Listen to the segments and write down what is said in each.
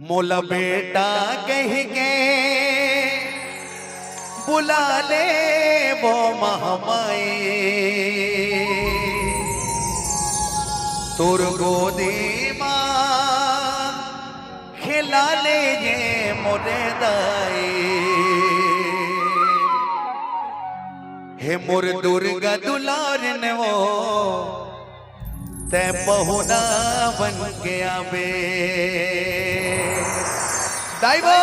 मोला बेटा कह के बुला ले वो महामाई, तुर गोदी मां खिला ले ये मोरे दाई। हे मोर दुर्गा दुलारन वो ते बहुना बन के आवे। दाइवो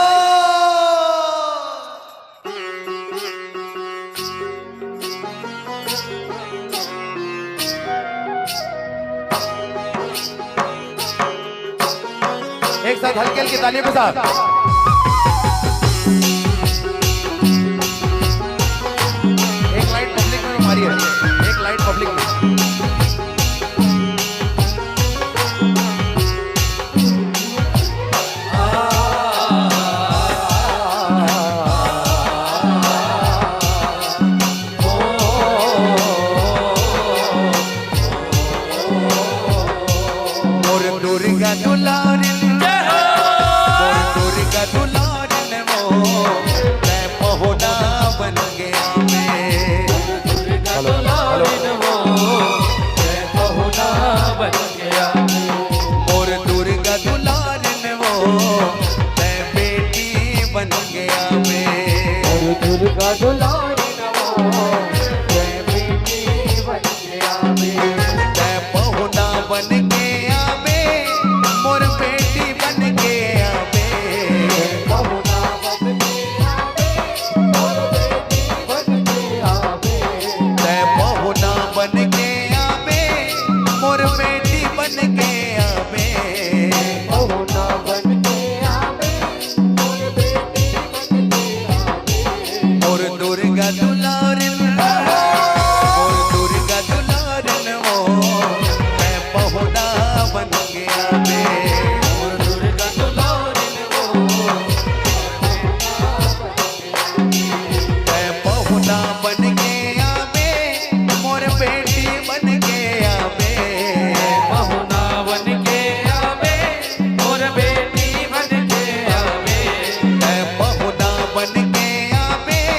एक साथ हल्की हल्की तालियों के साथ। एक लाइट पब्लिक में मारी है, एक लाइट पब्लिक में। दुर्गा दुलारिन मोर दुर्गा दुलारिन वो मैं पहुना बन गया मैं। दुर्गा दुलारिन वो मैं पहुना बन गया। मोर दुर्गा दुलारिन वो मैं बेटी बन गया मैं। मोर दुर्गा दुलारिन वो मैं बेटी बन गया मैं। मैं पहुना बन गया मैं, मोर बेटी बन गया मैं। पहुना बन गया मैं, मोर बेटी बन गया मैं। मैं पहुना बन गया मैं, मोर बेटी बन गया मैं। पहुना बन गया मैं, मोर बेटी बन गया मैं। मोर दुर्गा दुलारिन मोर दुर्गा दुलारिन वो मैं पहुना बन गया मैं। मोर दुर्गा दुलारिन वो मैं पहुना बन गया मैं, मोर बेटी बन गया मैं। पहुना बन गया मैं, मोर बेटी बन गया मैं। मैं पहुना बन गया मैं,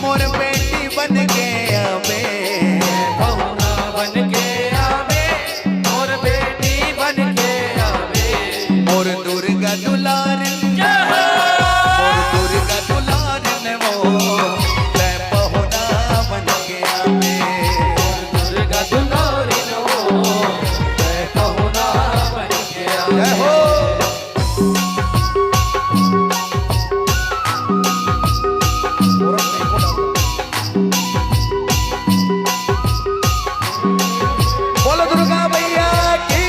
मोर बेटी बन गया मैं। पहुना बन गया मैं, मोर बेटी बन गया मैं। मोर दुर्गा दुलारिन मोर दुर्गा दुलारिन वो मैं पहुना बन गया मैं। दुर्गा दुलारिन वो मैं पहुना बन गया जय हो। बोलो दुर्गा मैया की।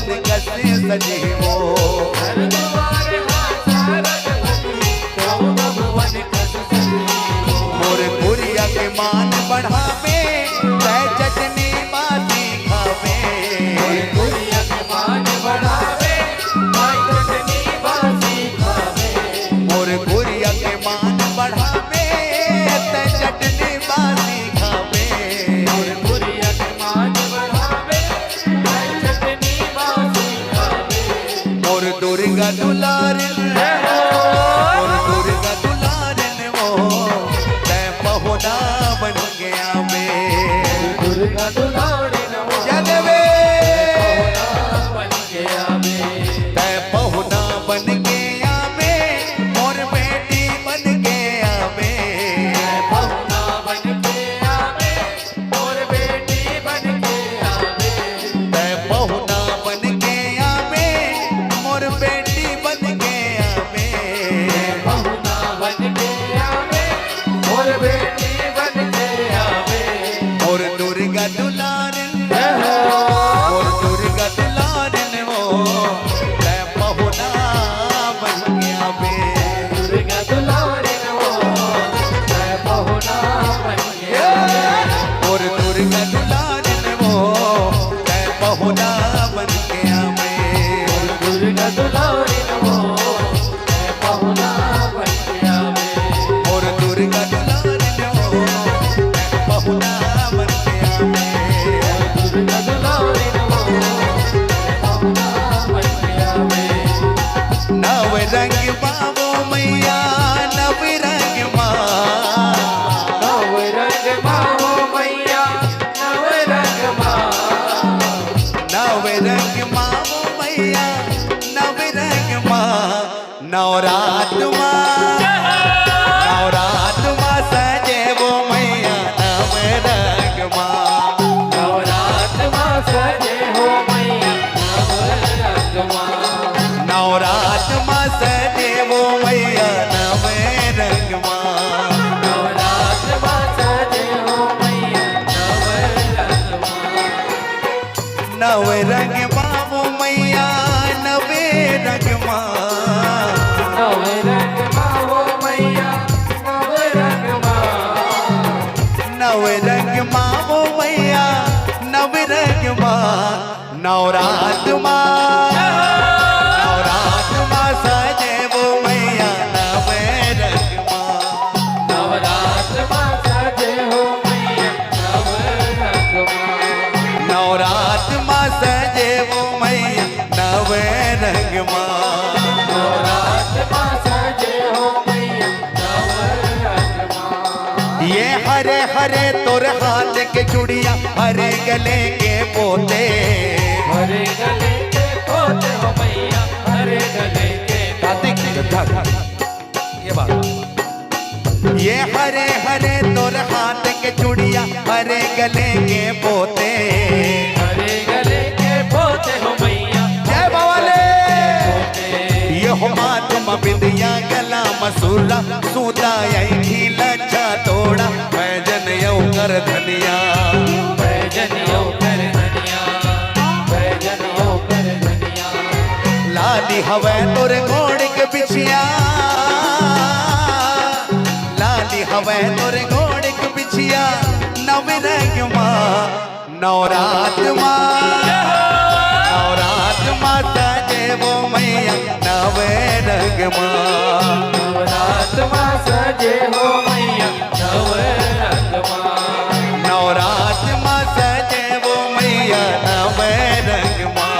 बन कसे सजे वो घर द्वार हासा रघुपति प्रभु भुवन कस सजे मोर गुरिया के मान बढ़ावे तय चटनी बाती खावे गुड़िया के मान बढ़ावे माई चटनी बासी खावे मोर गुरिया के मान बढ़ावे तय चटनी बाती खावे गुड़िया के मान बढ़ावे माई चटनी बासी खावे मोर दुर्गा दुलारिन मोर दुर्गा दुलारिन वो तय पहुना बन गया वे दुर्गा दुलारी नमो जगवे बन गया मैं तय पहुना बन गया वे मोर बेटी बन गया वे बहुना बन के आवे और बेटी बन के आवे तय पहुना बन गया वे मोर बेटी बन गया वे बहुना बन के आवे और बेटी बन के आवे मोर दुर्गा दुलारिन मोर दुर्गा दुलारिन वो तय पहुना बन गया वे दुर्गा दुलारी नमो मैं बहुना बन के आवे मोर दुर्गा दुलारिन वो तय पहुना बन गया वे दुर्गा दुलारी नमो मैं बहुना बन के आवे मोर दुर्गा दुलारिन वो तय पहुना बन गया वे दुर्गा दुलारी नमो मैं बहुना बन के आवे नव रंग बाबो मैया नव रंग माँ नव रंग माहो मैया नव रंग माँ नव रंग माँ मैया नव रंग माँ नवरात माँ नवरात माँ सजे वो मैया नव रंग माँ नवरात माँ सजे हो मैया नव रंग माँ नवरात माँ सजे वो मैया नव रंग माँ नवरात माँ सजे हो मैया नव रंग माँ नव रंग बाबू मैया नवे रंग माँ नव रंग माँ हो मैया नव रंग माँ नव रंग माँ वो मैया नव रंग माँ नवरात माँ नवरात माँ सजे वो मैया नव रंग माँ नवरात माँ सजे हो मैया नव रंग माँ नवरात माँ सजे वो मैया नव रंग माँ नवरात माँ सजे हो मैया नव रंग माँ ये हरे हरे तोर हाथ के चूड़िया हरे गले के पोते हरे गले के पोते हो मैया हरे गले के ये बात ये हरे हरे तोर हाथ के चूड़िया हरे गले के पोते हरे गले के पोते हो मैया जय बावाले पोते ये हो मातम बिंदिया गला मसूला सूता यही लच्छा तोड़ा भजन यौ कर धनिया भजनियो कर धनिया भजनियो कर धनिया लाली हवे तोरे घोड़ के बिछिया लाली हवे तोरे घोड़ के बिछिया नव रंग माँ नवरात माँ नवरात माँ सजे वो मैया नव रंग माँ नवरात माँ सजे हो मैया नव रंग माँ नवरात माँ सजे वो मैया नव रंग माँ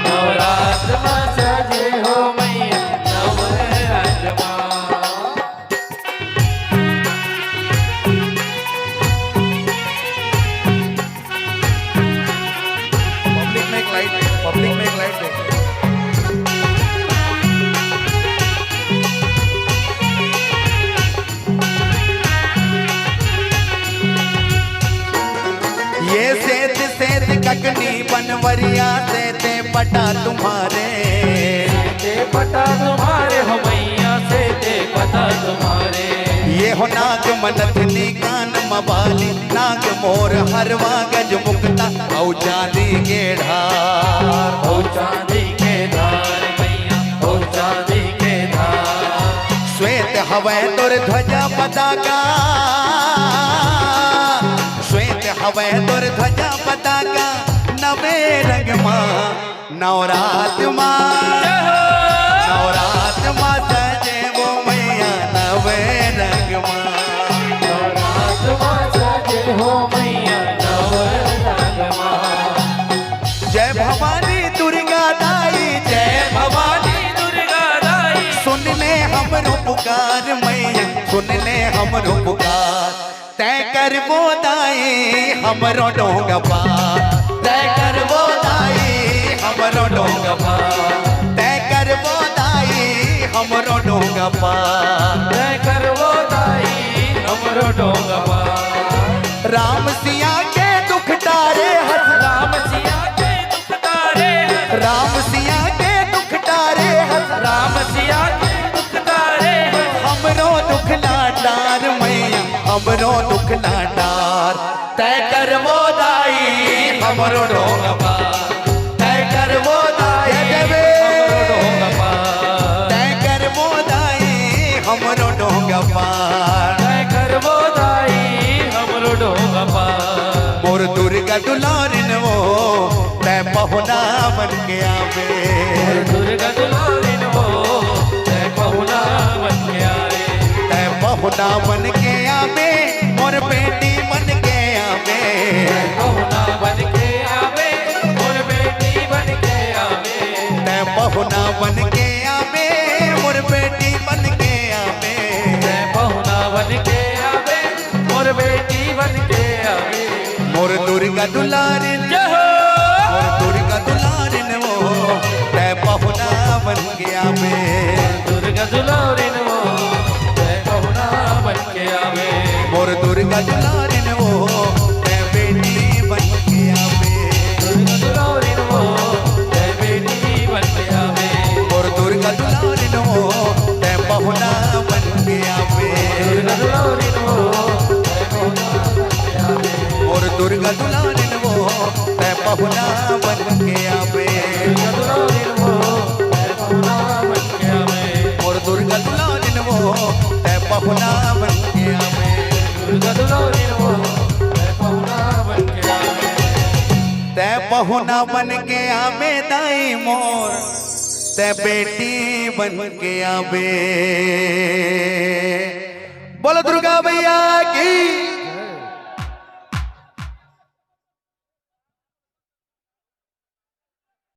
नवरात माँ सजे हो मैया नव रंग माँ पब्लिक में एक लाइट दे ये सेत सेत ककनी बनवरिया सेते पटा तुम्हारे ते पता तुम्हारे हो मैया से ते पता तुम्हारे ये हो नाग मनथनी कान मबाली नाग मोर हरवा गज मुक्ता औ चांदी के ढार हो चांदी के धार मैया हो चांदी के धार श्वेत हवै तुर ध्वजा पताका श्वेत हवै तुर ध्वजा पताका नवे रंग माँ नवरात माँ नवरात माँ सजे वो मैया नवे रंग माँ नवरात माँ सजे हो मैया नवरंग माँ जय भवानी दुर्गा दाई जय भवानी दुर्गा दाई सुन ले हमरो पुकार मैया सुन ले हमरो पुकार तय कर वो दाई हमरो डोंगा पार तय कर वो दाई हमरो डोंगा पार तय कर वो दाई हमरो डोंगा पार जय करवो दाई हमरो डोंगा पार राम सिया के दुख टारे हस राम सिया के दुख तारे राम सिया के दुख टारे हस राम सिया के दुख तारे हमरो दुख लाटार मैया हमरो दुख लाटार तय कर वो दाई हमरो डोंगा पार तय कर वो दाई देवे डोंगा पार तय कर वो दाई हमरो डोंगा पार जय करवो दाई हमरो डोंगा पार मोर दुर्गा दुलारिन वो तय पहुना बन के आवे दुर्गा दुलारिन वो जय पहुना बन के आए तय पहुना बन के आवे मोर बेटी बन के आवे पहुना बन के आवे और बेटी बन के आवे तय पहुना बन के आवे मोर बेटी बन के आवे जय पहुना बन के आवे और बेटी बन के आवे मोर दुर्गा दुलारिन जय हो मोर दुर्गा दुलारिन वो तय पहुना बन के आवे दुर्गा दुलारिन वो जय पहुना बन के आवे मोर दुर्गा दुलारिन वो तय बेटी बन के आवे दुर्गा दुलारिन वो जय बेटी बन के आवे मोर दुर्गा दुलारिन वो तय पहुना बन के आवे दुर्गा दुलारिन वो जय पहुना बन के आवे मोर दुर्गा दुलारिन वो तय पहुना बन के आवे दुर्गा दुलारिन वो जय पहुना बन के आवे मोर दुर्गा दुलारिन वो तय पहुना बन के आवे दुर्गा दुलारिन वो जय पहुना बन के आवे तय पहुना बन के आवे दाई मोर तय बेटी बन के आवे बोलो दुर्गा भैया की